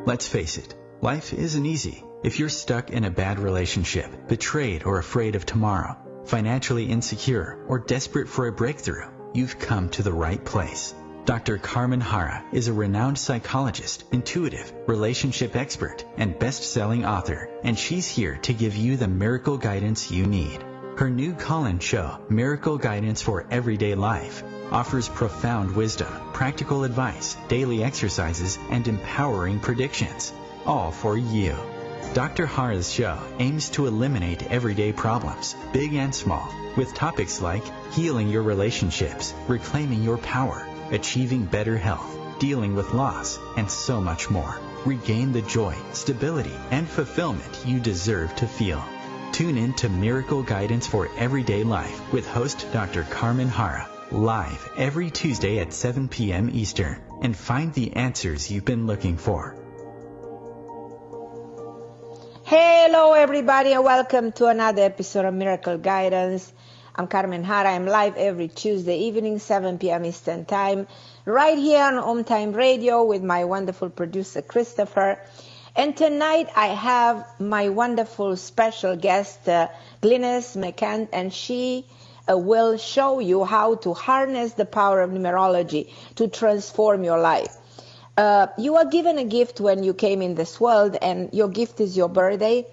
Let's face it, life isn't easy. If you're stuck in a bad relationship, betrayed or afraid of tomorrow, financially insecure, or desperate for a breakthrough, you've come to the right place. Dr. Carmen Harra is a renowned psychologist, intuitive, relationship expert, and best-selling author, and she's here to give you the miracle guidance you need. Her new call-in show, Miracle Guidance for Everyday Life, offers profound wisdom, practical advice, daily exercises, and empowering predictions, all for you. Dr. Harra's show aims to eliminate everyday problems, big and small, with topics like healing your relationships, reclaiming your power, achieving better health, dealing with loss, and so much more. Regain the joy, stability, and fulfillment you deserve to feel. Tune in to Miracle Guidance for Everyday Life with host Dr. Carmen Harra, live every Tuesday at 7 p.m. Eastern, and find the answers you've been looking for. Hello everybody, and welcome to another episode of Miracle Guidance. I'm Carmen Harra. I'm live every Tuesday evening, 7 p.m. Eastern Time, right here on OMTimes Radio with my wonderful producer, Christopher. And tonight I have my wonderful special guest, Glynis McCants, and she will show you how to harness the power of numerology to transform your life. You are given a gift when you came in this world, and your gift is your birthday.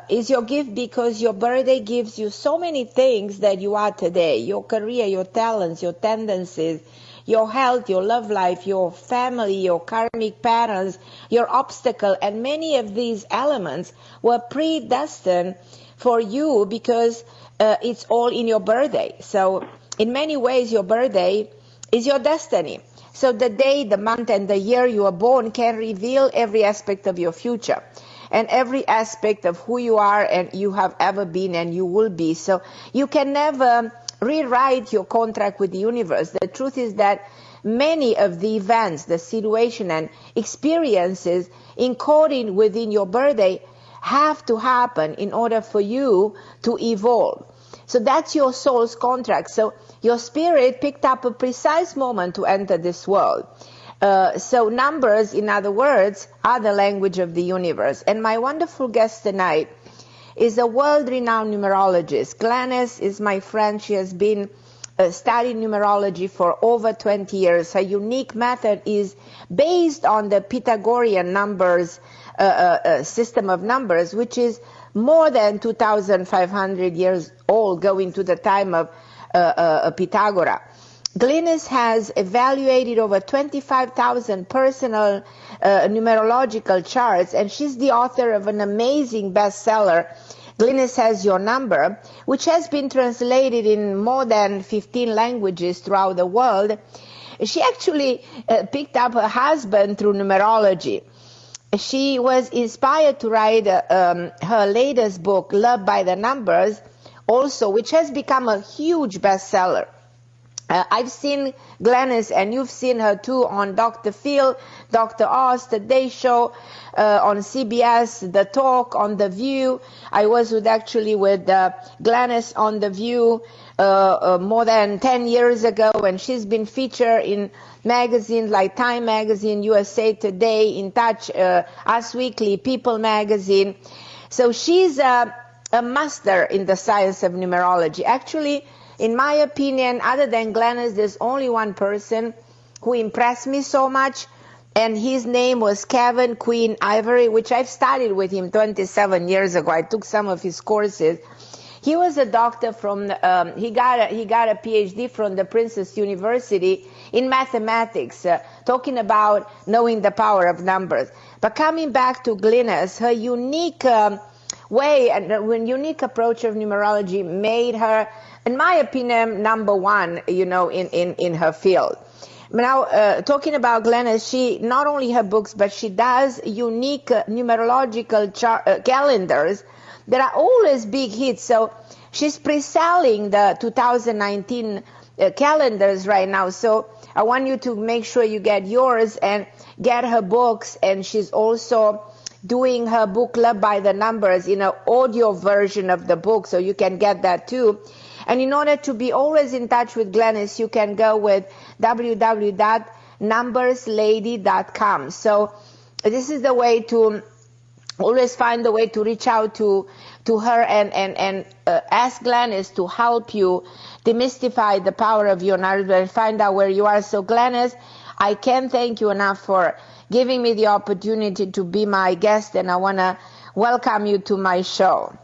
Is your gift because your birthday gives you so many things that you are today: your career, your talents, your tendencies, your health, your love life, your family, your karmic patterns, your obstacle, and many of these elements were predestined for you because it's all in your birthday. So in many ways, your birthday is your destiny. So the day, the month, and the year you are born can reveal every aspect of your future and every aspect of who you are and you have ever been and you will be. So you can never rewrite your contract with the universe. The truth is that many of the events, the situation and experiences encoded within your birthday have to happen in order for you to evolve. So that's your soul's contract. So your spirit picked up a precise moment to enter this world. So numbers, in other words, are the language of the universe. And my wonderful guest tonight is a world-renowned numerologist. Glynis is my friend. She has been studying numerology for over 20 years. Her unique method is based on the Pythagorean numbers, system of numbers, which is more than 2,500 years old, going to the time of Pythagoras. Glynis has evaluated over 25,000 personal numerological charts, and she's the author of an amazing bestseller, Glynis Has Your Number, which has been translated in more than 15 languages throughout the world. She actually picked up her husband through numerology. She was inspired to write her latest book, Love by the Numbers, also, which has become a huge bestseller. I've seen Glynis, and you've seen her too, on Dr. Phil, Dr. Oz, The Day Show, on CBS, The Talk, on The View. I was with Glynis on The View more than 10 years ago, and she's been featured in magazines like Time Magazine, USA Today, In Touch, Us Weekly, People Magazine. So she's a master in the science of numerology. Actually, in my opinion, other than Glynis, there's only one person who impressed me so much, and his name was Kevin Queen Ivory, which I've studied with him 27 years ago. I took some of his courses. He was a doctor from, he got a PhD from the Princess University in mathematics, talking about knowing the power of numbers. But coming back to Glynis, her unique way and unique approach of numerology made her, in my opinion, number one, in her field. Now, talking about Glynis, she, not only her books, but she does unique numerological calendars that are always big hits. So she's pre-selling the 2019 calendars right now. So I want you to make sure you get yours and get her books. And she's also doing her book, Love by the Numbers, in an audio version of the book, so you can get that too. And in order to be always in touch with Glynis, you can go with www.numberslady.com. So this is the way to always find the way to reach out to her and ask Glynis to help you demystify the power of your narrative and find out where you are. So Glynis, I can't thank you enough for giving me the opportunity to be my guest, and I want to welcome you to my show.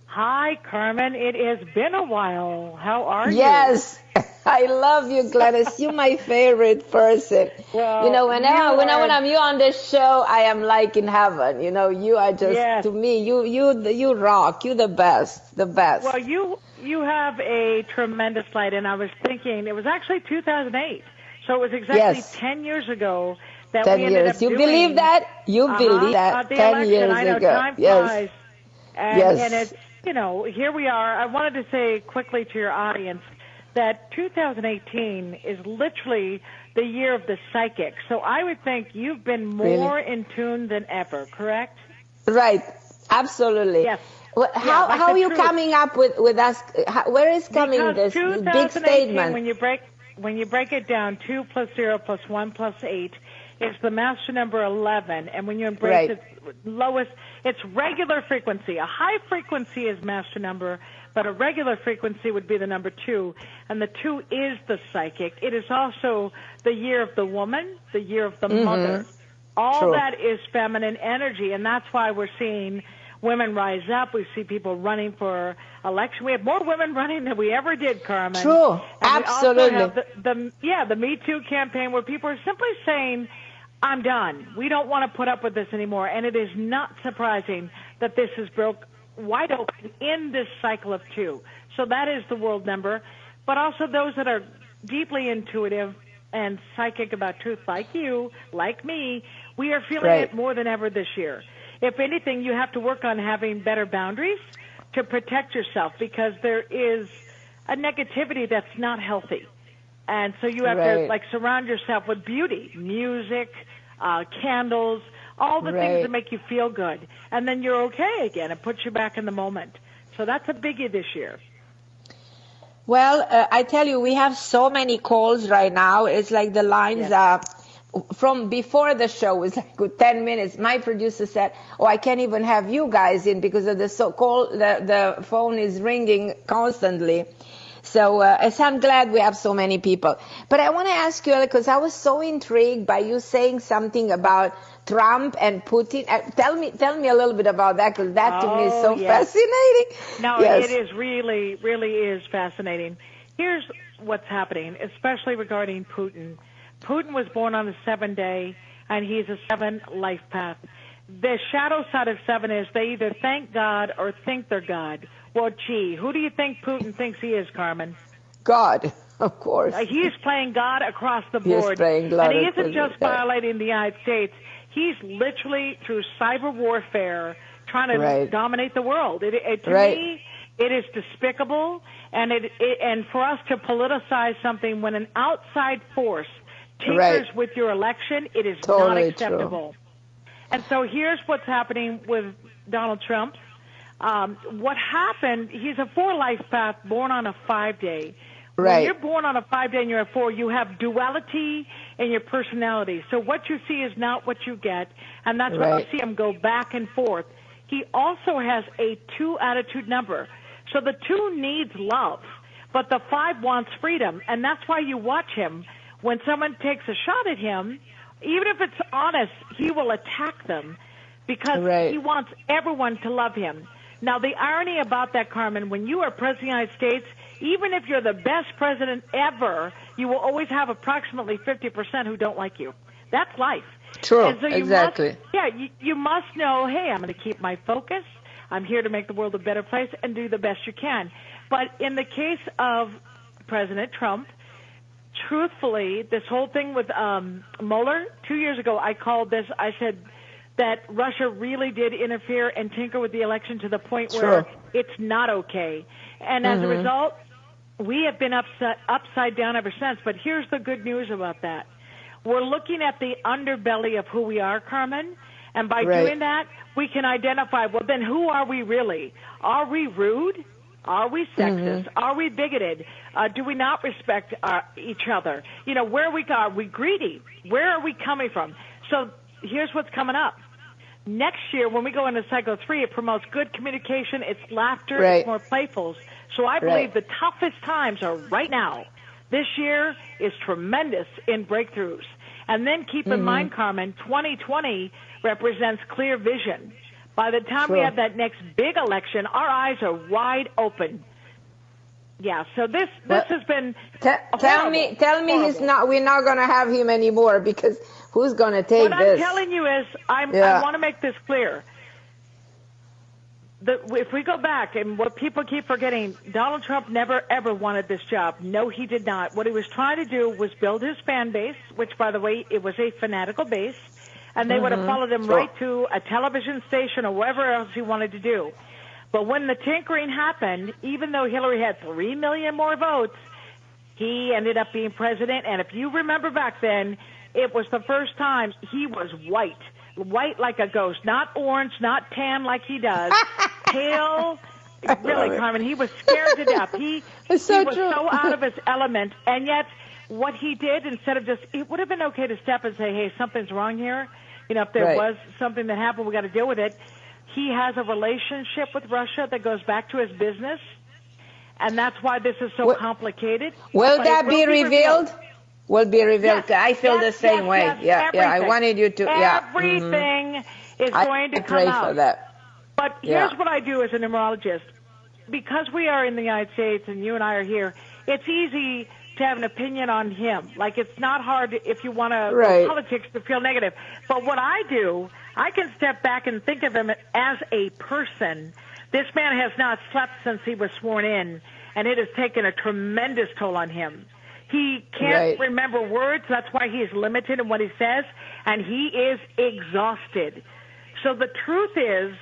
Hi, Carmen. It has been a while. How are you? Yes, I love you, Glynis. You're my favorite person. Well, you know, when I'm you on the show, I am like in heaven. You know, you are just to me. You rock. You're the best. The best. Well, you have a tremendous light, and I was thinking it was actually 2008, so it was exactly 10 years ago that 10 we ended years. up You doing, believe that? You believe that? 10 election. Years I know, ago. time flies. And it's, you know, here we are. I wanted to say quickly to your audience that 2018 is literally the year of the psychic. So I would think you've been more in tune than ever, correct? Right. Absolutely. Yes. Well, how are you coming up with us? Where is coming this big statement? When you break it down, 2 plus 0 plus 1 plus 8 is the master number 11. And when you embrace its lowest, it's regular frequency. A high frequency is master number, but a regular frequency would be the number 2. And the 2 is the psychic. It is also the year of the woman, the year of the mother. All that is feminine energy, and that's why we're seeing women rise up. We see people running for election. We have more women running than we ever did, Carmen. True, and absolutely. We also have the Me Too campaign where people are simply saying, I'm done. We don't want to put up with this anymore. And it is not surprising that this is broke wide open in this cycle of 2. So that is the world number. But also those that are deeply intuitive and psychic about truth, like you, like me, we are feeling it more than ever this year. If anything, you have to work on having better boundaries to protect yourself, because there is a negativity that's not healthy. And so you have to surround yourself with beauty, music, candles, all the things that make you feel good. And then you're okay again. It puts you back in the moment. So that's a biggie this year. Well, I tell you, we have so many calls right now. It's like the lines are from before the show is like good 10 minutes. My producer said, I can't even have you guys in because of the the phone is ringing constantly. So I'm glad we have so many people. But I want to ask you, because I was so intrigued by you saying something about Trump and Putin. Tell me a little bit about that, because that to me is so fascinating. No, it is really is fascinating. Here's what's happening, especially regarding Putin. Putin was born on the 7th day, and he's a 7 life path. The shadow side of 7 is they either thank God or think they're God. Well, gee, who do you think Putin thinks he is, Carmen? God, of course. He's playing God across the board. He's playing God. And he isn't just violating the United States. He's literally, through cyber warfare, trying to dominate the world. To me, it is despicable. And and for us to politicize something when an outside force tinkers with your election, it is not acceptable. And so here's what's happening with Donald Trump. What happened, he's a 4 life path born on a 5-day. When you're born on a 5-day and you're a 4, you have duality in your personality. So what you see is not what you get, and that's why you see him go back and forth. He also has a 2 attitude number. So the 2 needs love, but the 5 wants freedom, and that's why you watch him. When someone takes a shot at him, even if it's honest, he will attack them because he wants everyone to love him. Now, the irony about that, Carmen, when you are President of the United States, even if you're the best president ever, you will always have approximately 50% who don't like you. That's life. True, and so exactly. You must know, hey, I'm going to keep my focus. I'm here to make the world a better place and do the best you can. But in the case of President Trump, truthfully, this whole thing with Mueller, 2 years ago, I called this, I said that Russia really did interfere and tinker with the election to the point where it's not okay. And as a result, we have been upside down ever since. But here's the good news about that. We're looking at the underbelly of who we are, Carmen, and by doing that, we can identify, well, then who are we really? Are we rude? Are we sexist? Are we bigoted? Do we not respect each other? You know, are we greedy? Where are we coming from? So here's what's coming up. Next year, when we go into cycle 3, it promotes good communication. It's laughter. Right. It's more playful. So I believe the toughest times are right now. This year is tremendous in breakthroughs. And then keep in mind, Carmen, 2020 represents clear vision. By the time we have that next big election, our eyes are wide open. Yeah, so this has been tell me horrible. we're not going to have him anymore, because who's going to take this? What I'm telling you is, I want to make this clear. If we go back, and what people keep forgetting, Donald Trump never, ever wanted this job. No, he did not. What he was trying to do was build his fan base, which, by the way, it was a fanatical base, and they would have followed him right to a television station or wherever else he wanted to do. But when the tinkering happened, even though Hillary had 3 million more votes, he ended up being president. And if you remember back then, it was the first time he was white like a ghost, not orange, not tan like he does, pale. Really, Carmen, he was scared to death. He was so out of his element. And yet what he did, instead of it would have been okay to step and say, hey, something's wrong here. You know, if there was something that happened, we got to deal with it. He has a relationship with Russia that goes back to his business, and that's why this is so complicated. Will that be revealed? Will be revealed. Yes, I feel the same way. I wanted you to. Everything is going to come out. I pray for that. But here's what I do as a numerologist. Because we are in the United States and you and I are here, it's easy to have an opinion on him. Like, it's not hard if you want to politics to feel negative. But what I do, I can step back and think of him as a person. This man has not slept since he was sworn in, and it has taken a tremendous toll on him. He can't remember words. That's why he is limited in what he says, and he is exhausted. So the truth is,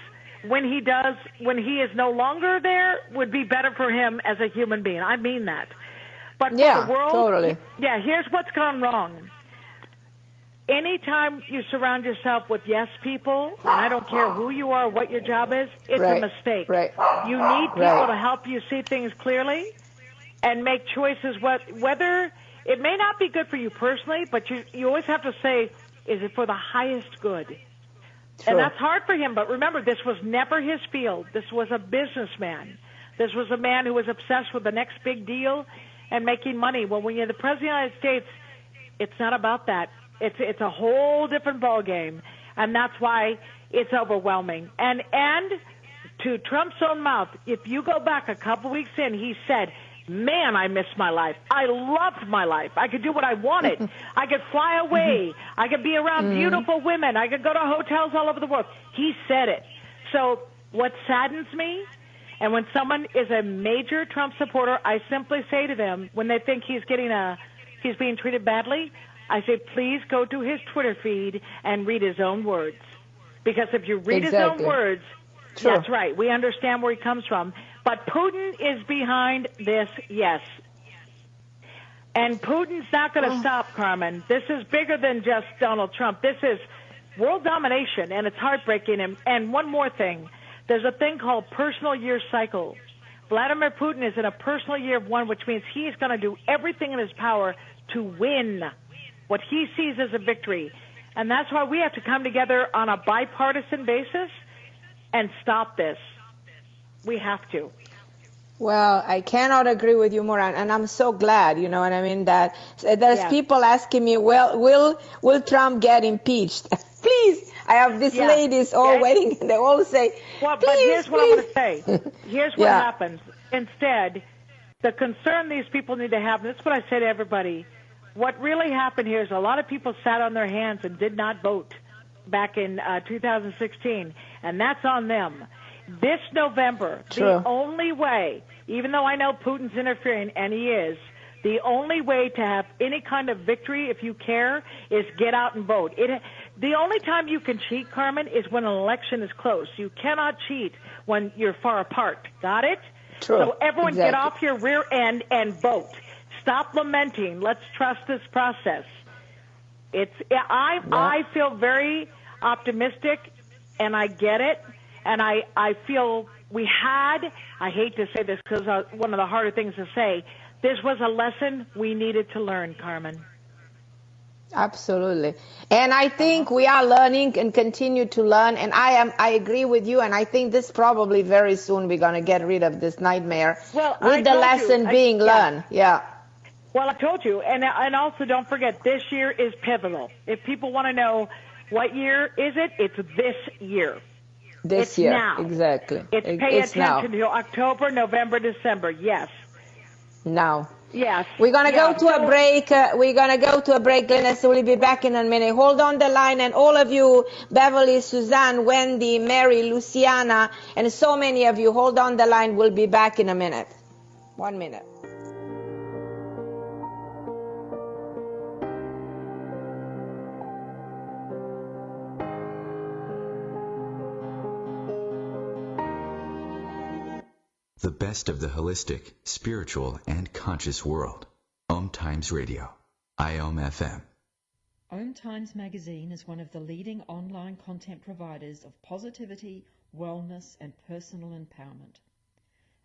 when he is no longer there, would be better for him as a human being. I mean that. But for the world, totally. Yeah, here's what's gone wrong. Anytime you surround yourself with yes people, and I don't care who you are, what your job is, it's a mistake. You need people to help you see things clearly and make choices. Whether it may not be good for you personally, but you always have to say, is it for the highest good? True. And that's hard for him. But remember, this was never his field. This was a businessman. This was a man who was obsessed with the next big deal and making money. Well, when you're the President of the United States, it's not about that. It's a whole different ballgame, and that's why it's overwhelming. And to Trump's own mouth, if you go back a couple weeks in, he said, man, I missed my life. I loved my life. I could do what I wanted. I could fly away. I could be around beautiful women. I could go to hotels all over the world. He said it. So what saddens me, and when someone is a major Trump supporter, I simply say to them, when they think he's being treated badly, I say, please go to his Twitter feed and read his own words. Because if you read his own words, that's right. We understand where he comes from. But Putin is behind this, yes. And Putin's not going to stop, Carmen. This is bigger than just Donald Trump. This is world domination, and it's heartbreaking. And one more thing. There's a thing called personal year cycle. Vladimir Putin is in a personal year of 1, which means he is going to do everything in his power to win what he sees as a victory. And that's why we have to come together on a bipartisan basis and stop this. We have to. Well, I cannot agree with you more, and I'm so glad, you know what I mean, that there's people asking me, well, will Trump get impeached? Please, I have these ladies all waiting, and they all say, well, but here's what I'm going to say. Here's what happens. Instead, the concern these people need to have, and that's what I say to everybody, what really happened here is a lot of people sat on their hands and did not vote back in 2016, and that's on them. This November, the only way, even though I know Putin's interfering, and he is, the only way to have any kind of victory, if you care, is get out and vote. The only time you can cheat, Carmen, is when an election is close. You cannot cheat when you're far apart. Got it? True. So everyone get off your rear end and vote. Stop lamenting. Let's trust this process. I feel very optimistic, and I get it. And I feel I hate to say this because one of the harder things to say, this was a lesson we needed to learn, Carmen. Absolutely. And I think we are learning and continue to learn. And I agree with you. And I think this probably very soon we're going to get rid of this nightmare with the lesson being learned. Yeah. Well, I told you. And also don't forget, this year is pivotal. If people want to know what year is it, it's this year. This year. Now. Exactly. It's pay attention to October, November, December. Yes. Now. Yes. We're going to go to a break. We're going to go to a break, Glynis. So we'll be back in a minute. Hold on the line. And all of you, Beverly, Suzanne, Wendy, Mary, Luciana, and so many of you, hold on the line. We'll be back in a minute. 1 minute. The best of the holistic, spiritual, and conscious world. OMTimes Radio. IOM FM. OMTimes magazine is one of the leading online content providers of positivity, wellness, and personal empowerment.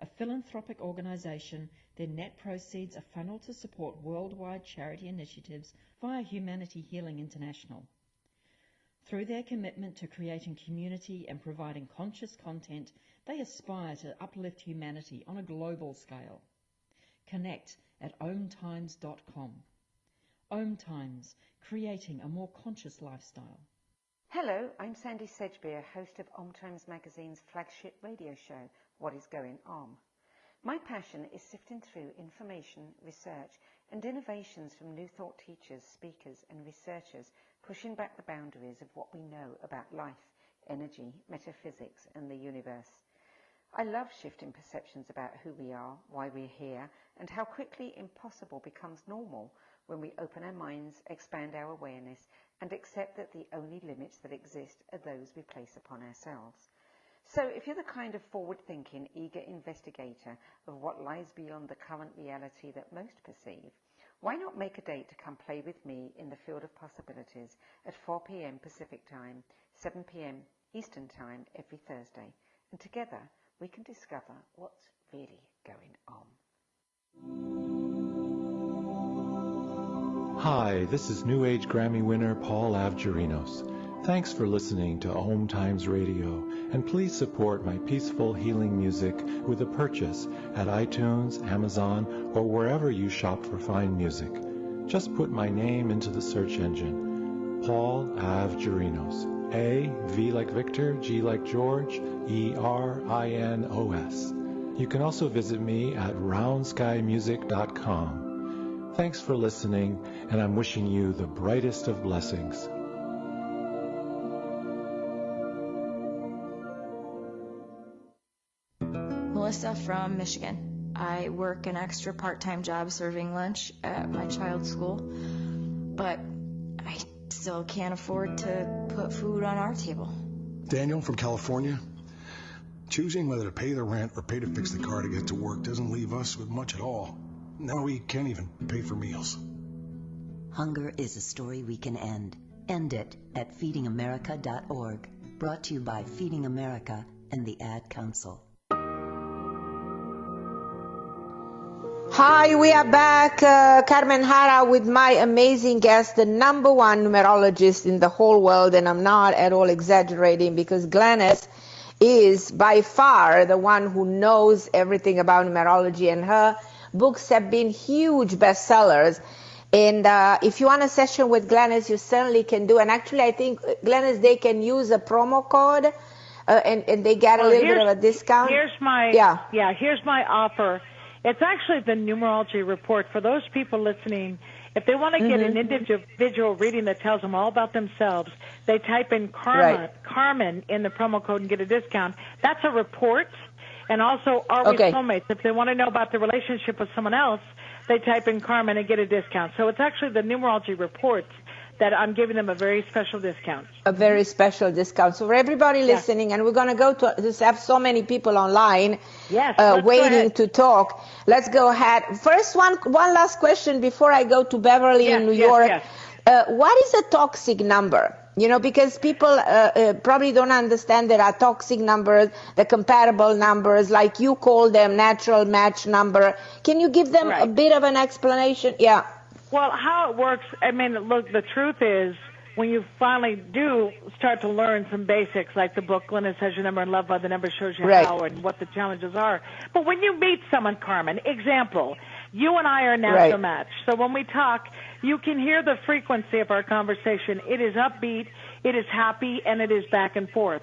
A philanthropic organization, their net proceeds are funneled to support worldwide charity initiatives via Humanity Healing International. Through their commitment to creating community and providing conscious content, they aspire to uplift humanity on a global scale. Connect at omtimes.com. OMTimes, creating a more conscious lifestyle. Hello, I'm Sandy Sedgbeer, host of OMTimes Magazine's flagship radio show, What is Going On? My passion is sifting through information, research, and innovations from new thought teachers, speakers, and researchers pushing back the boundaries of what we know about life, energy, metaphysics, and the universe. I love shifting perceptions about who we are, why we're here, and how quickly impossible becomes normal when we open our minds, expand our awareness, and accept that the only limits that exist are those we place upon ourselves. So if you're the kind of forward-thinking, eager investigator of what lies beyond the current reality that most perceive, why not make a date to come play with me in the field of possibilities at 4 p.m. Pacific Time, 7 p.m. Eastern Time every Thursday, and together we can discover what's really going on. Hi, this is New Age Grammy winner Paul Avgerinos. Thanks for listening to OMTimes Radio, and please support my peaceful healing music with a purchase at iTunes, Amazon, or wherever you shop for fine music. Just put my name into the search engine, Paul Avgerinos. A, V like Victor, G like George, E-R-I-N-O-S. You can also visit me at roundskymusic.com. Thanks for listening, and I'm wishing you the brightest of blessings. Melissa from Michigan. I work an extra part-time job serving lunch at my child's school, but I still can't afford to put food on our table. Daniel from California. Choosing whether to pay the rent or pay to fix the car to get to work doesn't leave us with much at all. Now we can't even pay for meals. Hunger is a story we can end. End it at feedingamerica.org. Brought to you by Feeding America and the Ad Council. Hi, we are back. Carmen Harra with my amazing guest, the #1 numerologist in the whole world, and I'm not at all exaggerating because Glynis is by far the one who knows everything about numerology, and her books have been huge bestsellers. And if you want a session with Glynis, you certainly can do. And actually, I think, Glynis, they can use a promo code and they get a little bit of a discount. Here's my offer. It's actually the Numerology Report. For those people listening, if they want to get an individual reading that tells them all about themselves, they type in Carmen in the promo code and get a discount. That's a report. And also, are we soulmates? If they want to know about the relationship with someone else, they type in Carmen and get a discount. So it's actually the Numerology Report that I'm giving them a very special discount. A very special discount. So for everybody listening, and we're going to go to just have so many people online waiting to talk. Let's go ahead. First, one last question before I go to Beverly in New York. What is a toxic number? You know, because people probably don't understand there are toxic numbers, the compatible numbers, like you call them natural match number. Can you give them a bit of an explanation? Yeah. Well, how it works, I mean, look, the truth is, when you finally do start to learn some basics, like the book, Glynis Has Your Number and Love by the Number shows you how and what the challenges are. But when you meet someone, Carmen, example, you and I are a natural match. So when we talk, you can hear the frequency of our conversation. It is upbeat, it is happy, and it is back and forth.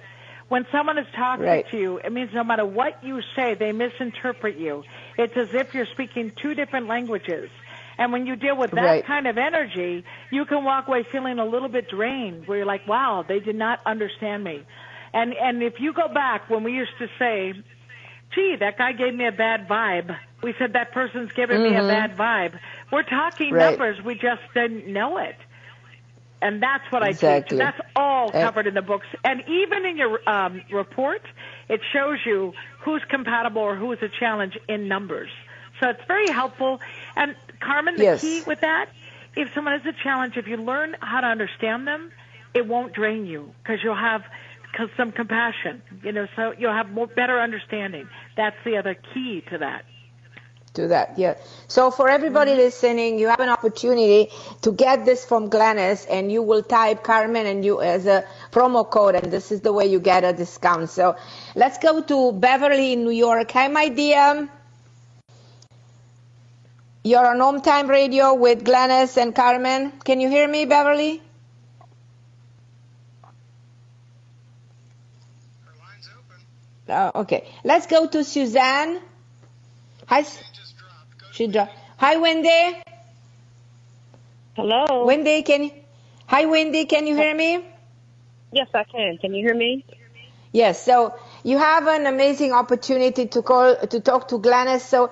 When someone is toxic to you, it means no matter what you say, they misinterpret you. It's as if you're speaking two different languages. And when you deal with that kind of energy, you can walk away feeling a little bit drained, where you're like, wow, they did not understand me. And if you go back when we used to say, gee, that guy gave me a bad vibe, we said that person's giving me a bad vibe. We're talking numbers, we just didn't know it. And that's what I teach. That's all covered in the books. And even in your report, it shows you who's compatible or who's a challenge in numbers. So it's very helpful. And Carmen, the key with that, if someone has a challenge, if you learn how to understand them, it won't drain you because you'll have some compassion, so you'll have better understanding. That's the other key to that. So for everybody listening, you have an opportunity to get this from Glynis, and you will type Carmen and you as a promo code, and this is the way you get a discount. So let's go to Beverly in New York. Hi, my dear. You're on Home Time Radio with Glynis and Carmen. Can you hear me, Beverly? Her line's open. Okay. Let's go to Suzanne. Hi. She dropped. Hi, Wendy. Hello. Wendy, Hi, Wendy. Can you hear me? Yes, I can. Can you hear me? Yes. So you have an amazing opportunity to talk to Glynis. So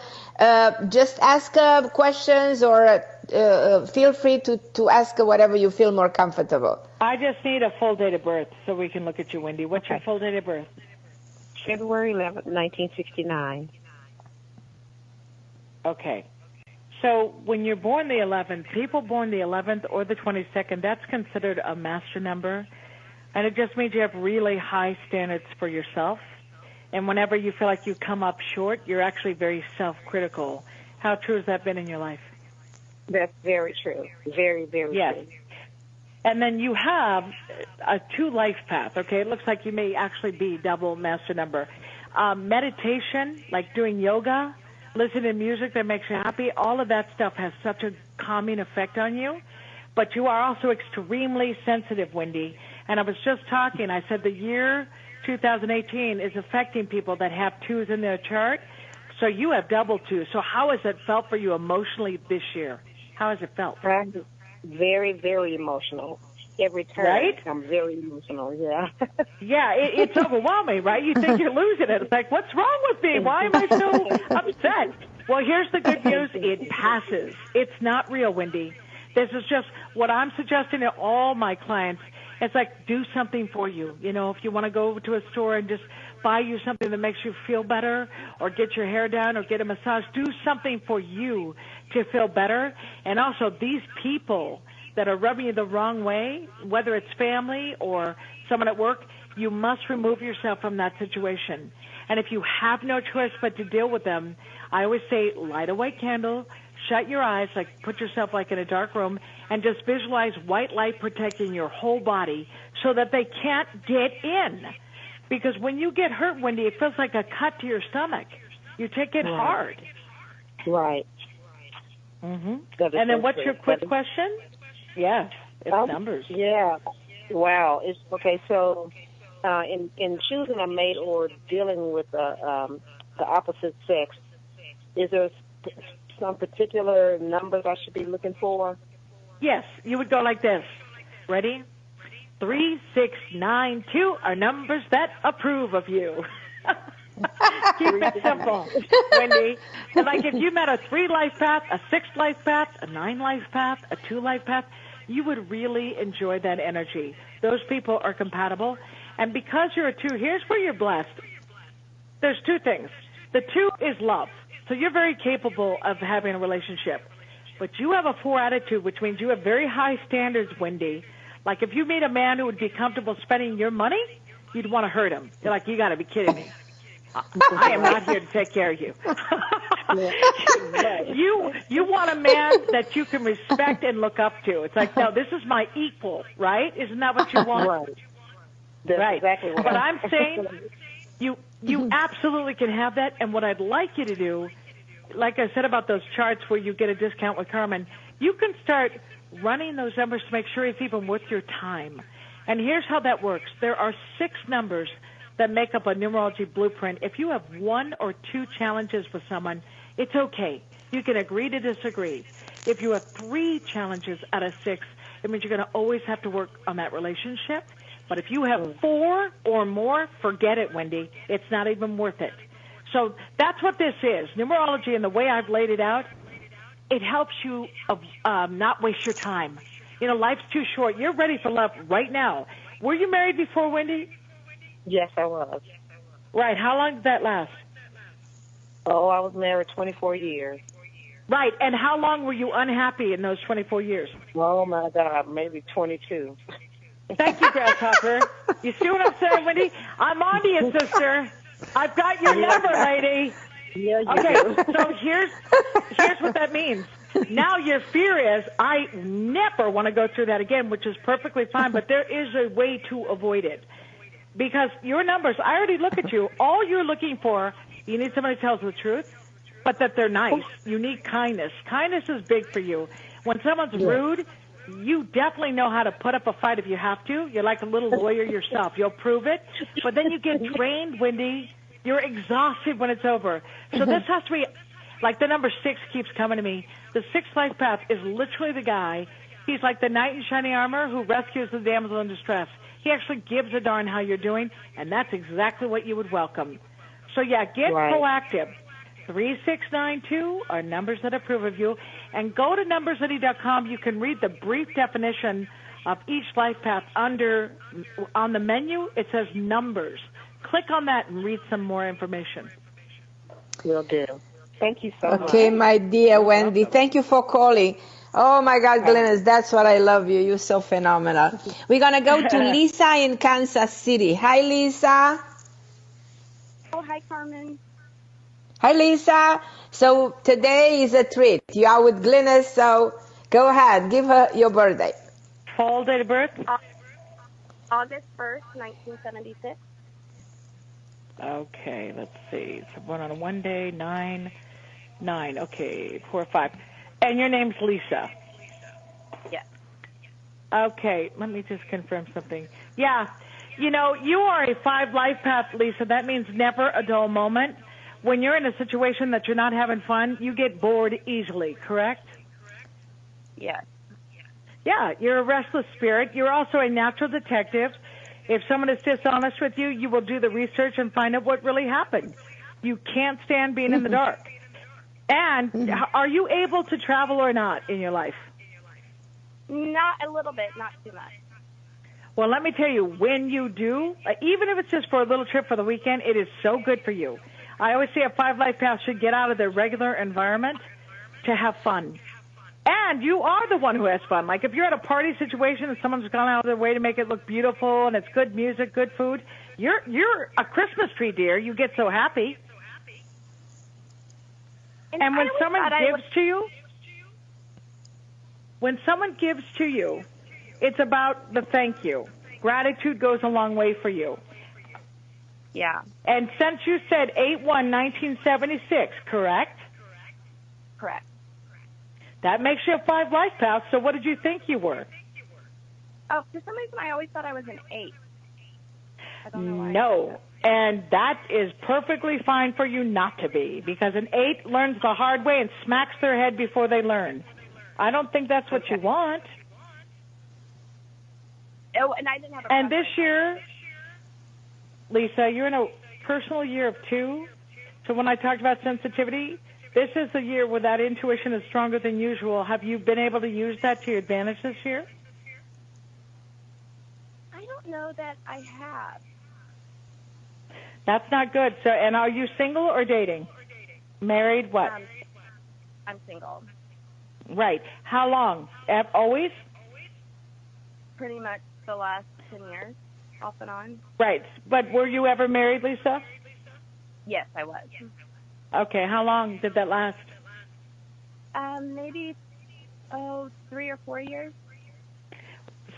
just ask her questions, or feel free to ask her whatever you feel more comfortable. I just need a full date of birth so we can look at you, Wendy. What's your full date of birth? February 11th, 1969. Okay. So when you're born the 11th, people born the 11th or the 22nd, that's considered a master number. And it just means you have really high standards for yourself. And whenever you feel like you come up short, you're actually very self-critical. How true has that been in your life? That's very true. Very, very true. And then you have a 2 life path, okay? It looks like you may actually be double master number. Meditation, like doing yoga, listening to music that makes you happy, all of that stuff has such a calming effect on you. But you are also extremely sensitive, Wendy. And I was just talking, I said the year 2018 is affecting people that have 2s in their chart. So you have double 2. So how has it felt for you emotionally this year? How has it felt? Very, very emotional. Every turn, I'm very emotional, it's overwhelming, right? You think you're losing it. It's like, what's wrong with me? Why am I so upset? Well, here's the good news. It passes. It's not real, Wendy. This is just what I'm suggesting to all my clients. It's like, do something for you. If you want to go to a store and just buy you something that makes you feel better, or get your hair done, or get a massage, do something for you to feel better. And also, these people that are rubbing you the wrong way, whether it's family or someone at work, you must remove yourself from that situation. And if you have no choice but to deal with them, I always say, light a white candle, shut your eyes, like put yourself like in a dark room, and just visualize white light protecting your whole body so that they can't get in. Because when you get hurt, Wendy, it feels like a cut to your stomach. You take it hard. Right. Mm-hmm. And then what's your quick question? Yes, it's numbers. Yeah. Wow. It's okay. So, in choosing a mate or dealing with the opposite sex, is there some particular numbers I should be looking for? Yes, you would go like this. Ready? 3, 6, 9, 2 are numbers that approve of you. Keep it simple, Wendy. And like if you met a 3 life path, a 6 life path, a 9 life path, a 2 life path, you would really enjoy that energy. Those people are compatible. And because you're a 2, here's where you're blessed. There's 2 things. The 2 is love. So you're very capable of having a relationship. But you have a 4 attitude, which means you have very high standards, Wendy. Like if you meet a man who would be comfortable spending your money, you'd want to hurt him. You're like, you got to be kidding me. I am not here to take care of you. You want a man that you can respect and look up to. It's like, no, this is my equal, right? Isn't that what you want? Right. That's right. Exactly what but I'm saying you absolutely can have that. And what I'd like you to do, like I said about those charts where you get a discount with Carmen, you can start running those numbers to make sure it's even worth your time. And here's how that works. There are 6 numbers that make up a numerology blueprint. If you have 1 or 2 challenges with someone, it's okay. You can agree to disagree. If you have 3 challenges out of 6, it means you're going to always have to work on that relationship. But if you have 4 or more, forget it, Wendy. It's not even worth it. So that's what this is. Numerology, and the way I've laid it out, it helps you not waste your time. You know, life's too short. You're ready for love right now. Were you married before, Wendy? Yes, I was. Right. How long did that last? Oh, I was married 24 years. Right. And how long were you unhappy in those 24 years? Oh, my God, maybe 22. Thank you, Grasshopper. You see what I'm saying, Wendy? I'm on to you, sister. I've got your number, lady. Yeah, you okay, do. so here's what that means. Now your fear is, I never want to go through that again, which is perfectly fine, but there is a way to avoid it. Because your numbers, I already look at you. All you're looking for, you need somebody who tells the truth, but that they're nice. You need kindness. Kindness is big for you. When someone's rude, you definitely know how to put up a fight if you have to. You're like a little lawyer yourself. You'll prove it. But then you get drained, Wendy. You're exhausted when it's over. So this has to be, like the number 6 keeps coming to me. The 6th life path is literally the guy. He's like the knight in shining armor who rescues the damsel in distress. He actually gives a darn how you're doing, and that's exactly what you would welcome. So, yeah, get proactive. 3692 are numbers that approve of you. And go to numberscity.com. You can read the brief definition of each life path on the menu. It says numbers. Click on that and read some more information. Will do. Thank you so much. Okay, my dear Wendy. Thank you for calling. Oh, my God, Glynis, that's what I love you. You're so phenomenal. We're going to go to Lisa in Kansas City. Hi, Lisa. Oh, hi, Carmen. Hi, Lisa. So today is a treat. You are with Glynis, so go ahead. Give her your birthday. Full date of birth? August 1st, 1976. Okay, let's see. So born on a 1 day, 9. Okay, 4, 5. And your name's Lisa? Yes. Okay, let me just confirm something. Yeah, you know, you are a 5 life path, Lisa. That means never a dull moment. When you're in a situation that you're not having fun, you get bored easily, correct? Yes. Yeah, you're a restless spirit. You're also a natural detective. If someone is dishonest with you, you will do the research and find out what really happened. You can't stand being in the dark. And are you able to travel or not in your life? Not a little bit, not too much. Well, let me tell you, when you do, even if it's just for a little trip for the weekend, it is so good for you. I always say a 5 life path should get out of their regular environment to have fun. And you are the one who has fun. Like if you're at a party situation and someone's gone out of their way to make it look beautiful and it's good music, good food, you're a Christmas tree, dear. You get so happy. And when someone gives to you, it's about the thank you. Gratitude goes a long way for you. Yeah. And since you said 8/1/1976, correct? Correct. That makes you a 5 life path. So what did you think you were? Oh, for some reason I always thought I was an 8. I don't know why. No. And that is perfectly fine for you not to be, because an 8 learns the hard way and smacks their head before they learn. I don't think that's what you want. Oh, and I didn't have a And this year, Lisa, you're in a personal year of 2. So when I talked about sensitivity, this is the year where that intuition is stronger than usual. Have you been able to use that to your advantage this year? I don't know that I have. That's not good. So, and are you single or dating? Married, what? I'm single. Right. How long? Always? Pretty much the last 10 years, off and on. Right. But were you ever married, Lisa? Yes, I was. Okay, how long did that last? Maybe 3 or 4 years.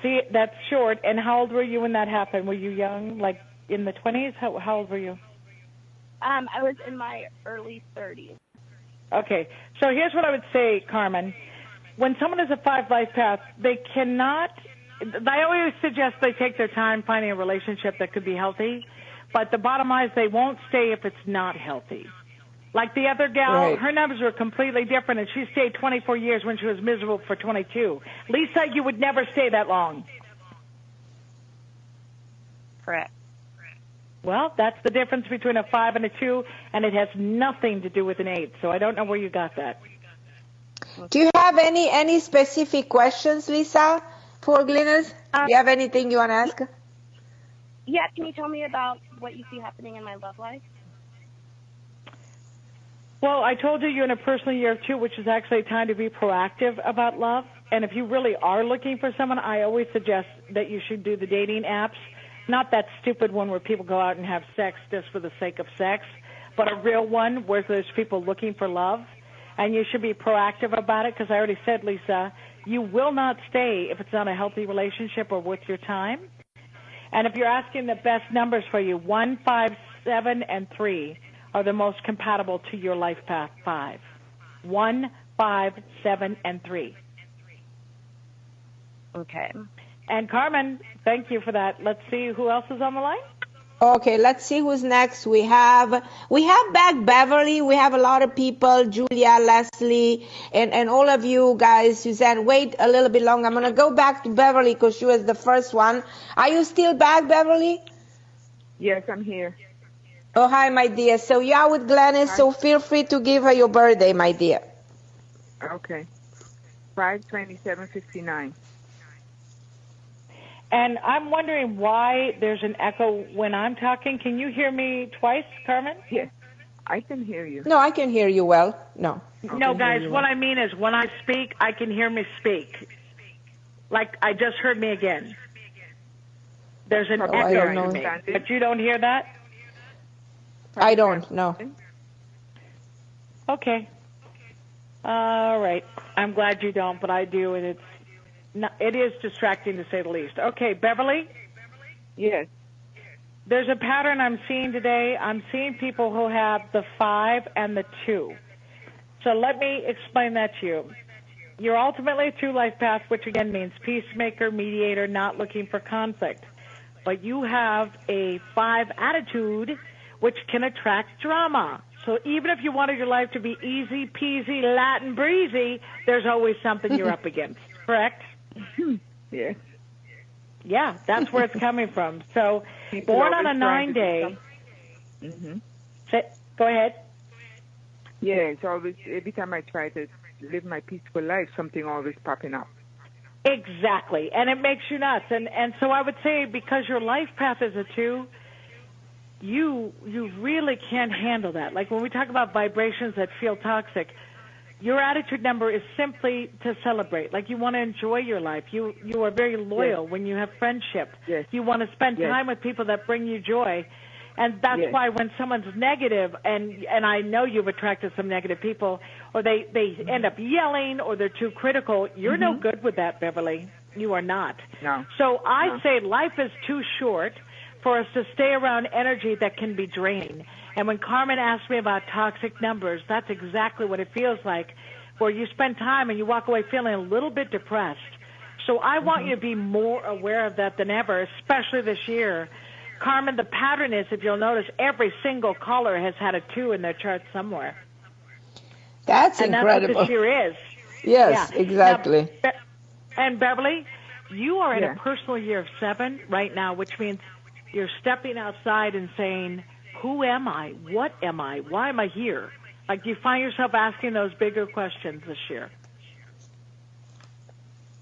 See, that's short. And how old were you when that happened? Were you young, like in the 20s? How old were you? I was in my early 30s. Okay, so here's what I would say, Carmen. When someone has a 5 life path, they cannot, I always suggest they take their time finding a relationship that could be healthy, but the bottom line is they won't stay if it's not healthy. Like the other gal, her numbers were completely different, and she stayed 24 years when she was miserable for 22. Lisa, you would never stay that long. Correct. Well, that's the difference between a 5 and a 2, and it has nothing to do with an 8, so I don't know where you got that. Do you have any specific questions, Lisa, for Glynis? Do you have anything you want to ask? Yeah, can you tell me about what you see happening in my love life? Well, I told you you're in a personal year of 2, which is actually a time to be proactive about love. And if you really are looking for someone, I always suggest that you should do the dating apps. Not that stupid one where people go out and have sex just for the sake of sex, but a real one where there's people looking for love. And you should be proactive about it because I already said, Lisa, you will not stay if it's not a healthy relationship or worth your time. And if you're asking the best numbers for you, 1, 5, 7, and 3 are the most compatible to your life path 5. 1, 5, 7, and 3. Okay. And Carmen, thank you for that. Let's see who else is on the line. Okay, let's see who's next. We have back Beverly. We have a lot of people, Julia, Leslie, and all of you guys. Suzanne, wait a little bit longer. I'm going to go back to Beverly because she was the first one. Are you still back, Beverly? Yes, I'm here. Oh, hi, my dear. So you are with Glynis, so feel free to give her your birthday, my dear. Okay. 5/27/59. And I'm wondering why there's an echo when I'm talking. Can you hear me twice, Carmen? Yes, I can hear you. No, I can hear you well. No. No, guys, what I mean is when I speak, I can hear me speak. Like I just heard me again. There's an echo to me. But you don't hear that? I don't, no. Okay. All right. I'm glad you don't, but I do, and it is distracting to say the least. Okay, Beverly? Yes. There's a pattern I'm seeing today. I'm seeing people who have the 5 and the 2. So let me explain that to you. You're ultimately a 2 life path, which again means peacemaker, mediator, not looking for conflict. But you have a 5 attitude, which can attract drama. So even if you wanted your life to be easy peasy, Latin breezy, there's always something you're up against, correct? Yes. Yeah, that's where it's coming from. So born on a 9-day. Go ahead. Yeah, it's always, every time I try to live my peaceful life, something always popping up. Exactly, and it makes you nuts. And so I would say because your life path is a 2, you really can't handle that. Like when we talk about vibrations that feel toxic, your attitude number is simply to celebrate. Like you want to enjoy your life. You are very loyal when you have friendship. Yes. You want to spend time with people that bring you joy. And that's why when someone's negative, and I know you've attracted some negative people, or they end up yelling or they're too critical, you're no good with that, Beverly. You are not. No. So I say life is too short for us to stay around energy that can be draining. And when Carmen asked me about toxic numbers, that's exactly what it feels like, where you spend time and you walk away feeling a little bit depressed. So I want you to be more aware of that than ever, especially this year. Carmen, the pattern is, if you'll notice, every single caller has had a 2 in their chart somewhere. That's incredible. That's what this year is. Yes, exactly. Now, and Beverly, you are in a personal year of 7 right now, which means you're stepping outside and saying, who am I? What am I? Why am I here? Like, do you find yourself asking those bigger questions this year?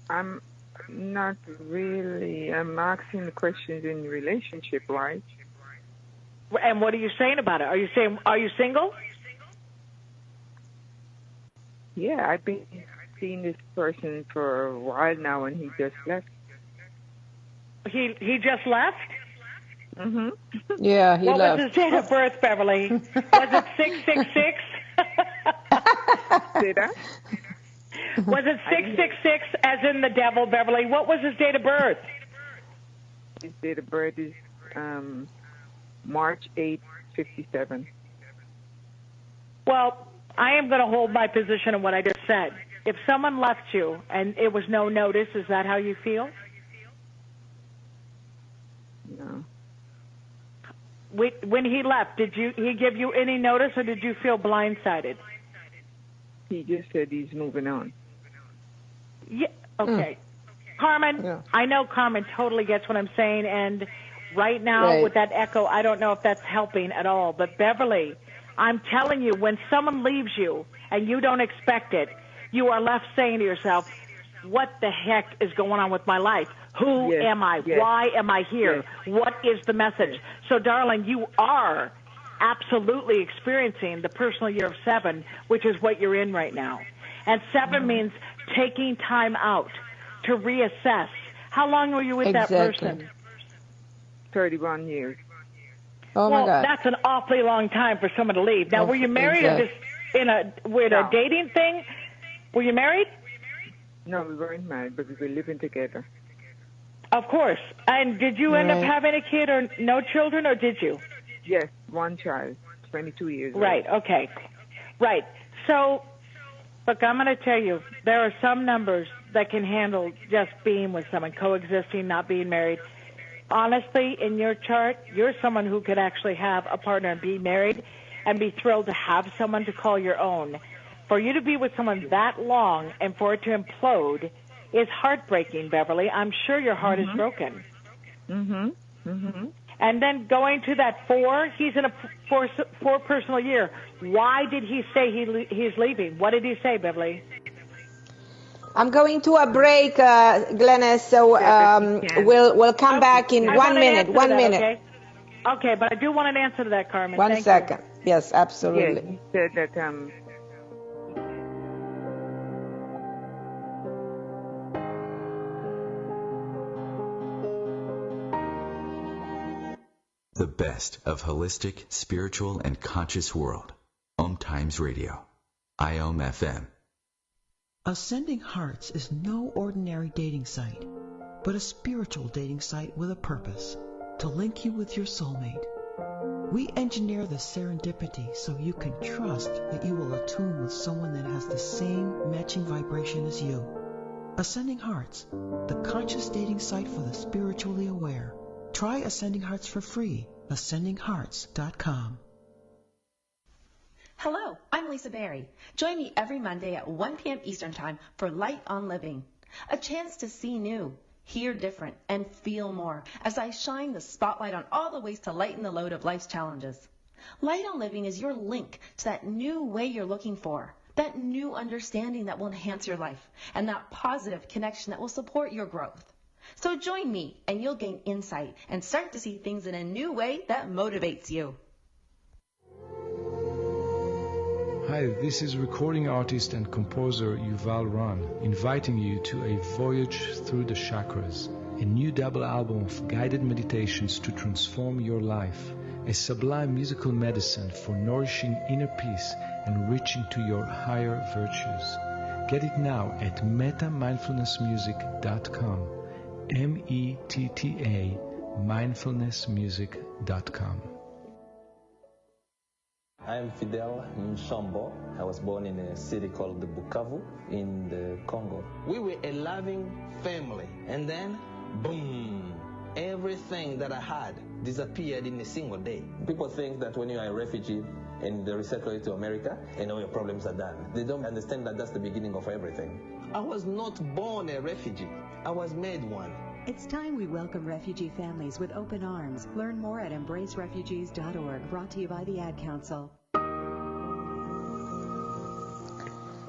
I'm not really. I'm asking the questions in relationship, right? And what are you saying about it? Are you saying, are you single? Yeah, I've been seeing this person for a while now, and he just left. He just left? Mm-hmm. Yeah, he left. What was his date of birth, Beverly? Was it 666? say that? Was it 666 as in the devil, Beverly? What was his date of birth? His date of birth is March 8, 57. Well, I am going to hold my position on what I just said. If someone left you and it was no notice, is that how you feel? No. When he left, did he give you any notice, or did you feel blindsided? He just said he's moving on. Yeah. Okay. Carmen, I know Carmen totally gets what I'm saying, and right now with that echo, I don't know if that's helping at all. But Beverly, I'm telling you, when someone leaves you and you don't expect it, you are left saying to yourself, what the heck is going on with my life? Who am I? Why am I here? What is the message? So, darling, you are absolutely experiencing the personal year of 7, which is what you're in right now. And 7 means taking time out to reassess. How long were you with that person? 31 years. Oh, my God. That's an awfully long time for someone to leave. Now, were you married or just with a dating thing? Were you married? No, we weren't married, but we were living together. Of course. And did you end up having a kid or no children, or did you? Yes, one child, 22 years old. Right, okay. Right. So, look, I'm going to tell you, there are some numbers that can handle just being with someone, coexisting, not being married. Honestly, in your chart, you're someone who could actually have a partner and be married and be thrilled to have someone to call your own. For you to be with someone that long and for it to implode is heartbreaking, Beverly. I'm sure your heart is broken. And then going to that 4, he's in a 4 personal year. Why did he say he's leaving? What did he say, Beverly? I'm going to a break, Glynis, so we'll come back in 1 minute. 1 minute. Okay, but I do want an answer to that, Carmen. One second. Yes, absolutely. Yeah, he said that The best of holistic, spiritual, and conscious world. OMTimes Radio. IOM FM. Ascending Hearts is no ordinary dating site, but a spiritual dating site with a purpose, to link you with your soulmate. We engineer the serendipity so you can trust that you will attune with someone that has the same matching vibration as you. Ascending Hearts, the conscious dating site for the spiritually aware. Try Ascending Hearts for free. AscendingHearts.com. Hello, I'm Lisa Berry. Join me every Monday at 1 p.m. Eastern Time for Light on Living. A chance to see new, hear different, and feel more as I shine the spotlight on all the ways to lighten the load of life's challenges. Light on Living is your link to that new way you're looking for, that new understanding that will enhance your life, and that positive connection that will support your growth. So join me and you'll gain insight and start to see things in a new way that motivates you. Hi, this is recording artist and composer Yuval Ron, inviting you to a voyage through the chakras, a new double album of guided meditations to transform your life, a sublime musical medicine for nourishing inner peace and reaching to your higher virtues. Get it now at metamindfulnessmusic.com. METTA mindfulnessmusic.com. I'm Fidel Mshombo. I was born in a city called Bukavu in the Congo. We were a loving family, and then, boom, everything that I had disappeared in a single day. People think that when you are a refugee and they resettle you to America, and all your problems are done. They don't understand that that's the beginning of everything. I was not born a refugee. I was made one. It's time we welcome refugee families with open arms. Learn more at embracerefugees.org, brought to you by the Ad Council.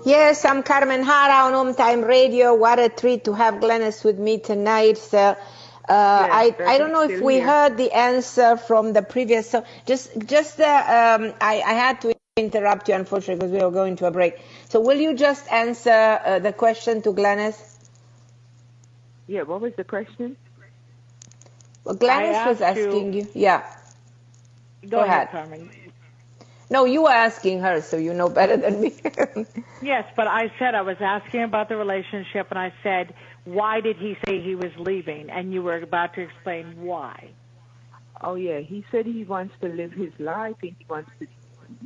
Yes, I'm Carmen Harra on OMTime Radio. What a treat to have Glynis with me tonight. So, I don't know if we heard the answer from the previous. So I had to interrupt you, unfortunately, because we were going to a break. So will you just answer the question to Glynis? Yeah, what was the question? Well, Glynis was asking you. Yeah. Go ahead, Carmen. No, you were asking her, so you know better than me. Yes, but I said I was asking about the relationship, and I said, why did he say he was leaving? And you were about to explain why. Oh, yeah. He said he wants to live his life, and he wants to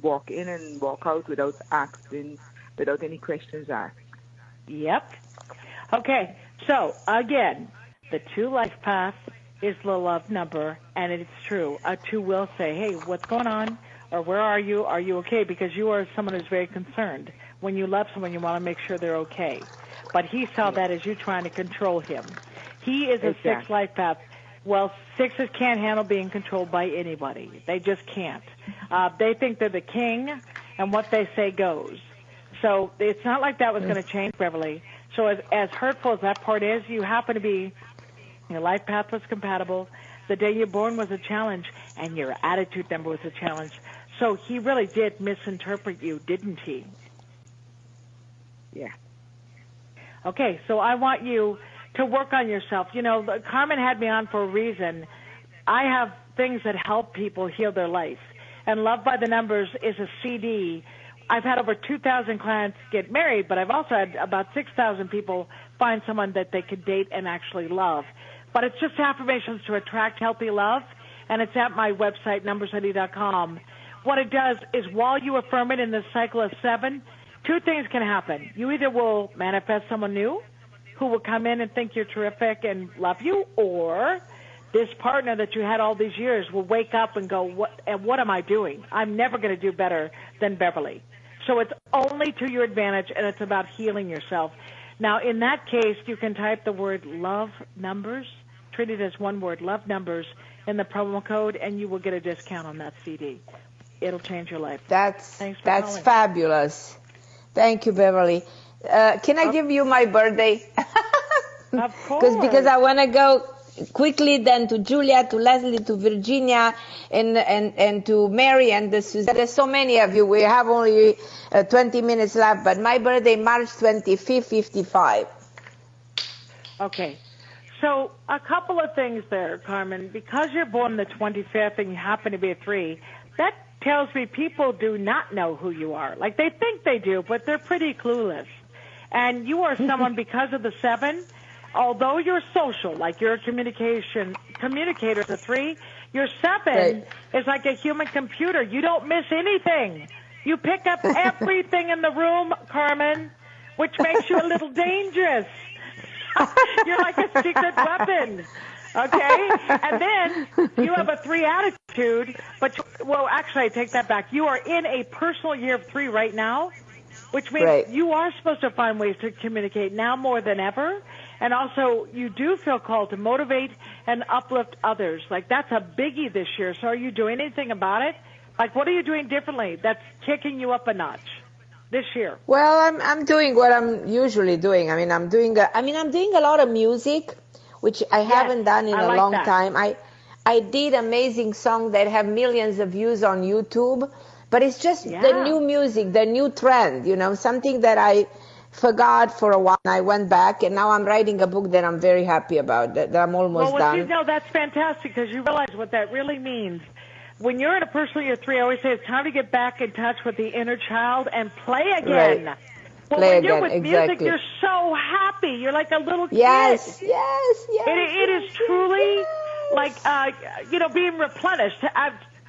walk in and walk out without asking, without any questions asked. Yep. Okay, so, again, the 2 life path is the love number, and it's true. A 2 will say, hey, what's going on? Or where are you? Are you okay? Because you are someone who's very concerned. When you love someone, you want to make sure they're okay. But he saw that as you trying to control him. He is a 6 life path. Well, 6s can't handle being controlled by anybody. They just can't. They think they're the king, and what they say goes. So it's not like that was going to change, Beverly. So as hurtful as that part is, you happen to be, your life path was compatible. The day you're born was a challenge, and your attitude number was a challenge. So he really did misinterpret you, didn't he? Yeah. Okay, so I want you to work on yourself. You know, Carmen had me on for a reason. I have things that help people heal their life. And Love by the Numbers is a CD. I've had over 2,000 clients get married, but I've also had about 6,000 people find someone that they could date and actually love. But it's just affirmations to attract healthy love, and it's at my website, numberscity.com. What it does is while you affirm it in the cycle of 7, 2 things can happen. You either will manifest someone new who will come in and think you're terrific and love you, or this partner that you had all these years will wake up and go, what am I doing? I'm never going to do better than Beverly. So it's only to your advantage, and it's about healing yourself. Now, in that case, you can type the word love numbers, treat it as one word, love numbers, in the promo code, and you will get a discount on that CD. It'll change your life. That's calling. fabulous. Thank you, Beverly. Can I give you my birthday? Of course. Because I want to go quickly then to Julia, to Leslie, to Virginia, and to Mary and the Suzanne. There's so many of you. We have only 20 minutes left, but my birthday, March 25th, 55. Okay. So a couple of things there, Carmen. Because you're born the 25th and you happen to be a 3, that tells me people do not know who you are. Like, they think they do, but they're pretty clueless. And you are someone, because of the 7, although you're social, like you're a communicator, the 3, your 7 is like a human computer. You don't miss anything. You pick up everything in the room, Carmen, which makes you a little dangerous. You're like a secret weapon. Okay? And then you have a 3 attitude, but, well, actually, I take that back. You are in a personal year of 3 right now, which means you are supposed to find ways to communicate now more than ever. And also, you do feel called to motivate and uplift others. Like, that's a biggie this year. So are you doing anything about it? Like, what are you doing differently that's kicking you up a notch this year? Well, I'm doing what I'm usually doing. I mean, I'm doing a lot of music, which I haven't done in a long time. I did amazing songs that have millions of views on YouTube, but it's just the new music, the new trend, you know, something that I forgot for a while. I went back, and now I'm writing a book that I'm very happy about, that I'm almost done. You know, that's fantastic, because you realize what that really means. When you're in a personal year 3, I always say it's time to get back in touch with the inner child and play again. Right. Well, when you're with music, you're so happy. You're like a little kid. Yes. It is truly like, you know, being replenished.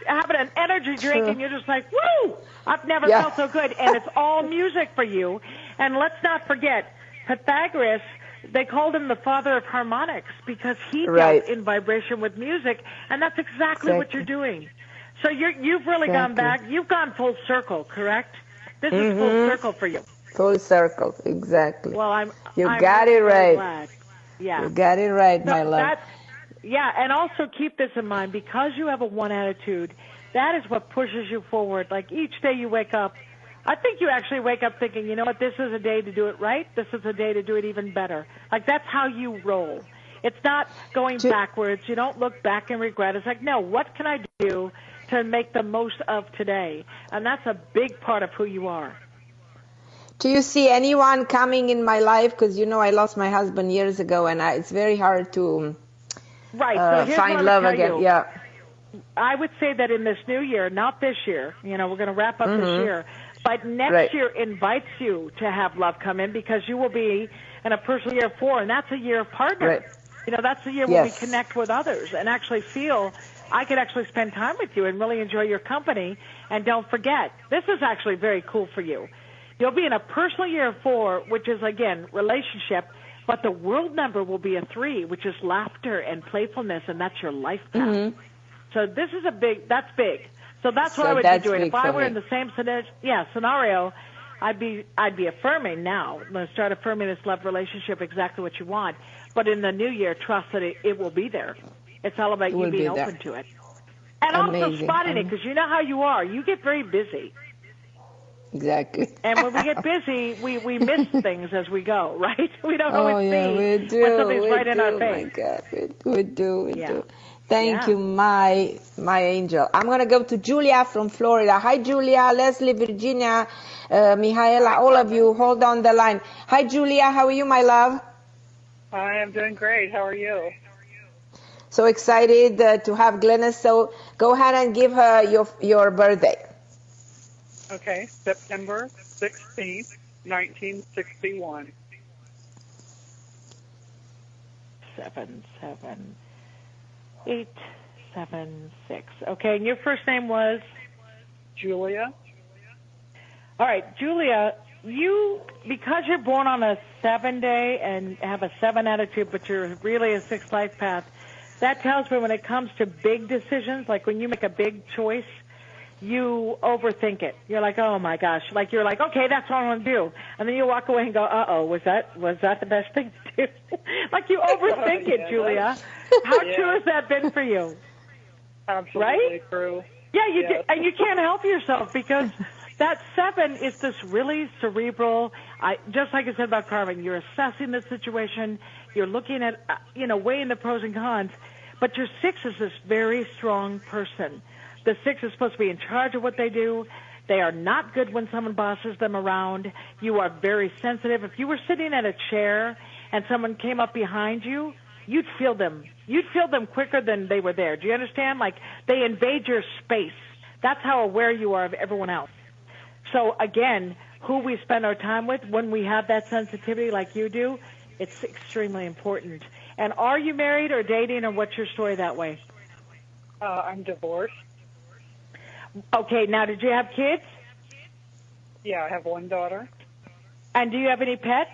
Having an energy drink, and you're just like, woo! I've never felt so good. And it's all music for you. And let's not forget, Pythagoras, they called him the father of harmonics, because he dealt in vibration with music, and that's exactly what you're doing. So you've really gone back. You've gone full circle, correct? This is full circle for you. Full circle, exactly. Well, you got it right. Glad. Yeah. You got it right, my love. And also keep this in mind, because you have a 1 attitude, that is what pushes you forward. Like, each day you wake up, I think you actually wake up thinking, you know what, this is a day to do it right. This is a day to do it even better. Like, that's how you roll. It's not going backwards. You don't look back and regret. It's like, no, what can I do to make the most of today? And that's a big part of who you are. Do you see anyone coming in my life? Because, you know, I lost my husband years ago, and it's very hard to find love again. I would say that in this new year, not this year, we're going to wrap up this year, but next year invites you to have love come in because you will be in a personal year 4, and that's a year of partner. Right. That's the year when we connect with others and actually feel I could actually spend time with you and really enjoy your company. And don't forget, this is actually very cool for you. You'll be in a personal year of 4, which is, again, relationship, but the world number will be a 3, which is laughter and playfulness, and that's your life path. So this is that's big. So that's what I would be doing. If I were in the same scenario, I'd be affirming now. I'm going to start affirming this love relationship, exactly what you want. But in the new year, trust that it will be there. It's all about you being open to it. And also spotting it, because you know how you are. You get very busy. Exactly. And when we get busy, we miss things as we go, right? We don't always see we do. when something's right in our face. Oh, my God. We do. Thank you, my angel. I'm going to go to Julia from Florida. Hi, Julia, Leslie, Virginia, Mihaela, all of you. Hold on the line. Hi, Julia. How are you, my love? I am doing great. How are you? So excited to have Glynis. So go ahead and give her your birthday. Okay, September 16th, 1961. 77876. Okay, and your first name was? Julia. All right, Julia, because you're born on a 7 day and have a 7 attitude, but you're really a 6 life path, that tells me when it comes to big decisions, like when you make a big choice, you overthink it. You're like, oh my gosh, you're like, okay, that's what I want to do, and then you walk away and go, was that the best thing to do? Like you overthink it, Julia. How true has that been for you? Absolutely true. Yeah, you do, and you can't help yourself because that 7 is this really cerebral. Just like I said about Carmen, you're assessing the situation, you're looking at, weighing the pros and cons. But your 6 is this very strong person. The 6 is supposed to be in charge of what they do. They are not good when someone bosses them around. You are very sensitive. If you were sitting at a chair and someone came up behind you, you'd feel them. You'd feel them quicker than they were there. Do you understand? Like they invade your space. That's how aware you are of everyone else. So again, who we spend our time with, when we have that sensitivity like you do, it's extremely important. And are you married or dating, or what's your story that way? I'm divorced. Okay, now did you have kids? Yeah, I have 1 daughter. And do you have any pets?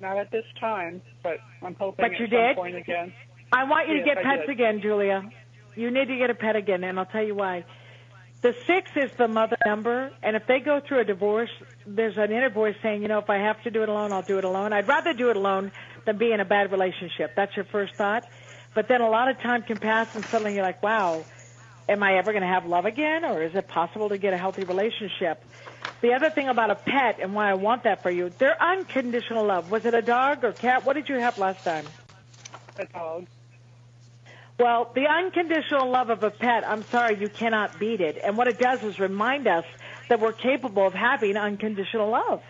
Not at this time, but I'm hoping at some point again. I want you to get pets again, Julia. You need to get a pet again, and I'll tell you why. The 6 is the mother number, and if they go through a divorce, there's an inner voice saying, if I have to do it alone, I'll do it alone. I'd rather do it alone than be in a bad relationship. That's your first thought. But then a lot of time can pass, and suddenly you're like, wow, am I ever going to have love again, or is it possible to get a healthy relationship? The other thing about a pet and why I want that for you, they're unconditional love. Was it a dog or cat? What did you have last time? A dog. Well, the unconditional love of a pet, I'm sorry, you cannot beat it. And what it does is remind us that we're capable of having unconditional love.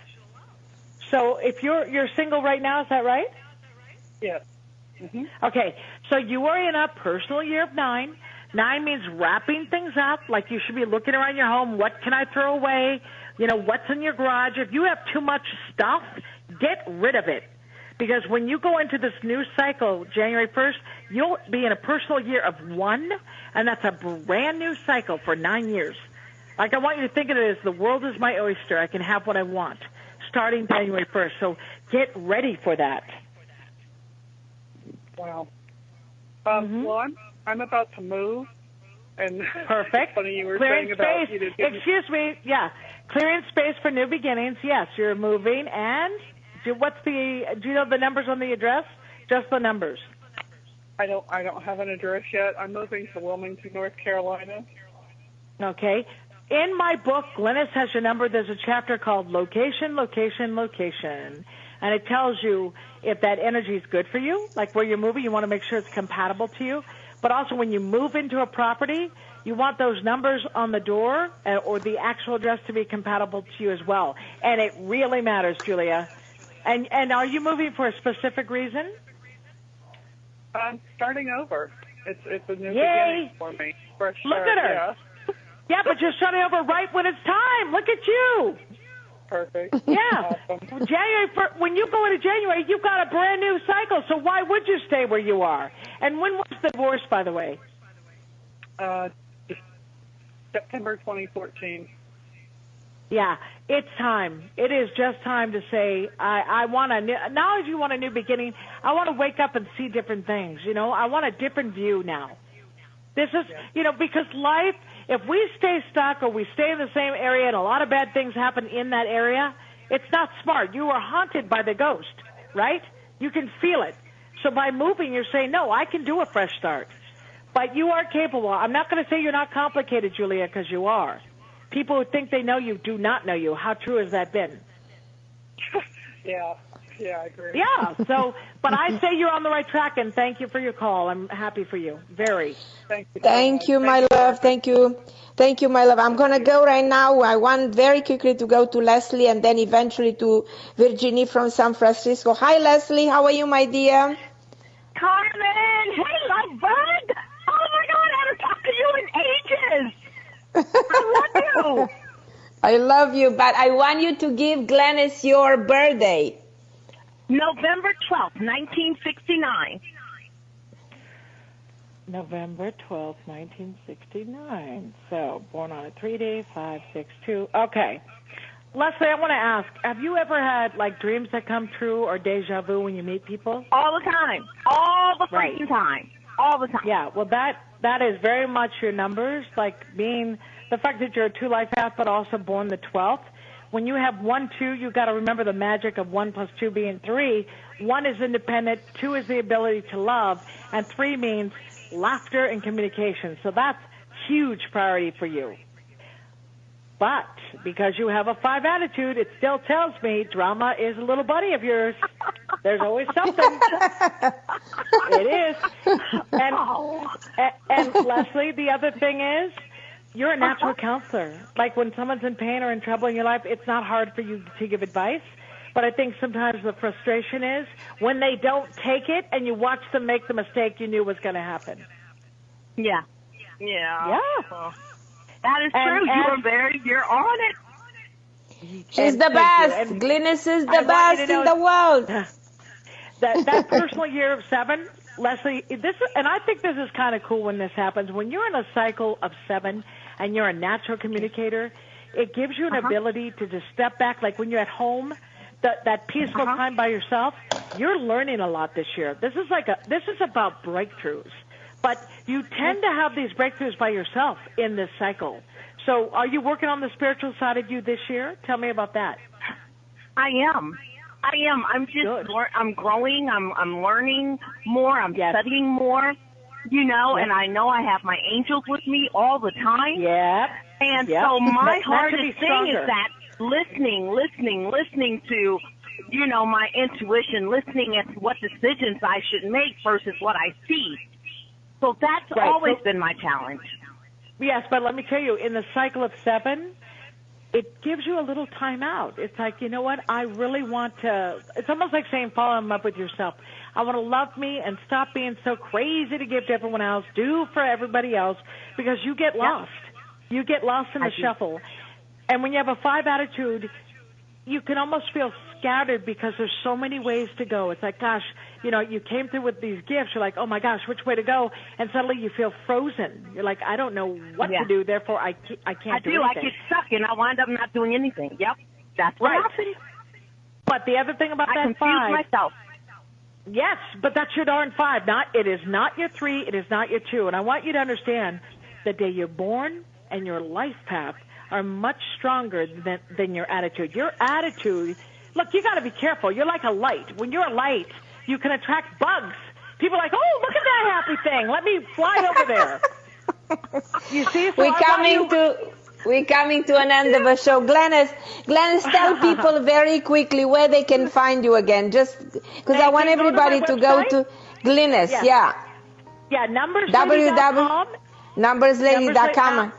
So if you're single right now, is that right? Yes. Mm-hmm. Okay, so you are in a personal year of 9. 9 means wrapping things up, like you should be looking around your home. What can I throw away? What's in your garage? If you have too much stuff, get rid of it. Because when you go into this new cycle, January 1st, you'll be in a personal year of 1, and that's a brand new cycle for 9 years. Like I want you to think of it as the world is my oyster. I can have what I want starting January 1st. So get ready for that. Wow. Well, I'm about to move. And perfect. Funny you were clearing saying about space. Excuse me. Yeah, clearing space for new beginnings. Yes, you're moving. And do you know the numbers on the address? Just the numbers. I don't have an address yet. I'm moving to Wilmington, North Carolina. Okay. In my book, Glynis Has Your Number, there's a chapter called Location, Location, Location. And it tells you if that energy is good for you, like where you're moving, you want to make sure it's compatible to you. But also when you move into a property, you want those numbers on the door or the actual address to be compatible to you as well. And it really matters, Julia. And are you moving for a specific reason? I'm starting over. It's a new Yay. beginning for me. Fresh Look start, at her. Yeah. Yeah, but you're starting over right when it's time. Look at you. Perfect. Yeah. Awesome. When you go into January, you've got a brand new cycle. So why would you stay where you are? And when was the divorce, by the way? September 2014. Yeah, it's time. It is just time to say, I want a new, not only do you want a new beginning, I want to wake up and see different things. You know, I want a different view now. This is, you know, because life, if we stay stuck or we stay in the same area and a lot of bad things happen in that area, it's not smart. You are haunted by the ghost, right? You can feel it. So by moving, you're saying, no, I can do a fresh start. But you are capable. I'm not going to say you're not complicated, Julia, because you are. People who think they know you do not know you. How true has that been? Yeah, I agree. Yeah, so, but I say you're on the right track, and thank you for your call. I'm happy for you. Very. Thank you, my love. Thank you. Thank you, my love. I'm going to go right now. I want very quickly to go to Leslie and then eventually to Virginie from San Francisco. Hi, Leslie. How are you, my dear? Carmen! Hey, love bug! Oh, my God, I haven't talked to you in ages! I love you! I love you, but I want you to give Glynis your birthday. November 12th, 1969. November 12th, 1969. So, born on a 3-day, 5/6/2. Okay. Leslie, I want to ask, have you ever had, like, dreams that come true or deja vu when you meet people? All the time. All the freaking time. All the time. Yeah, well, that is very much your numbers, like being the fact that you're a 2-life path, but also born the 12th. When you have 1, 2, you've got to remember the magic of 1 + 2 being 3. 1 is independent, 2 is the ability to love, and 3 means laughter and communication. So that's huge priority for you. But because you have a 5 attitude, it still tells me drama is a little buddy of yours. There's always something. It is. And Leslie, the other thing is, you're a natural counselor. Like when someone's in pain or in trouble in your life, it's not hard for you to give advice. But I think sometimes the frustration is when they don't take it and you watch them make the mistake you knew was going to happen. Yeah. Yeah. That is true. You're on it. She's the best. Glynis is the best in the world. That personal year of 7, Leslie, and I think this is kind of cool when this happens. When you're in a cycle of 7 and you're a natural communicator, it gives you an ability to just step back. Like when you're at home, that peaceful time by yourself, you're learning a lot this year. This is about breakthroughs. But you tend to have these breakthroughs by yourself in this cycle. So are you working on the spiritual side of you this year? Tell me about that. I am. I'm just, I'm growing. I'm learning more. I'm studying more, you know, and I know I have my angels with me all the time. And so my hardest thing is that listening to, you know, my intuition, listening at what decisions I should make versus what I see. So that's always been my challenge. Yes, but let me tell you, in the cycle of 7, it gives you a little time out. It's like, you know what, I really want to, it's almost like saying fall in love with yourself. I want to love me and stop being so crazy to give to everyone else, do for everybody else, because you get lost. You get lost in the shuffle. And when you have a 5 attitude, you can almost feel scattered because there's so many ways to go. It's like, gosh, you know, you came through with these gifts. You're like, oh, my gosh, which way to go? And suddenly you feel frozen. You're like, I don't know what to do, therefore I can't do anything. I get stuck, and I wind up not doing anything. Yep, that's what happens. But the other thing about that 5... I confuse myself. Yes, but that's your darn 5. It is not your 3. It is not your 2. And I want you to understand the day you're born and your life path are much stronger than your attitude. Your attitude, look, you got to be careful. You're like a light. When you're a light, you can attract bugs. People are like, oh, look at that happy thing. Let me fly over there. You see? So we're coming to an end of a show. Glynis, tell people very quickly where they can find you again, just because I want everybody to go to Glynis. Yeah, numberslady.com. Numberslady.com.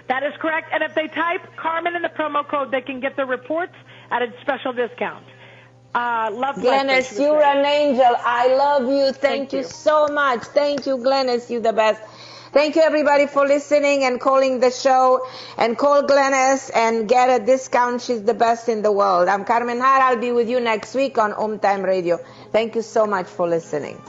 That is correct. And if they type Carmen in the promo code, they can get the reports at a special discount. Love Glynis, you're an angel. I love you. Thank you so much. Thank you, Glynis. You're the best. Thank you, everybody, for listening and calling the show. And call Glynis and get a discount. She's the best in the world. I'm Carmen Harra. I'll be with you next week on OMTime Radio. Thank you so much for listening.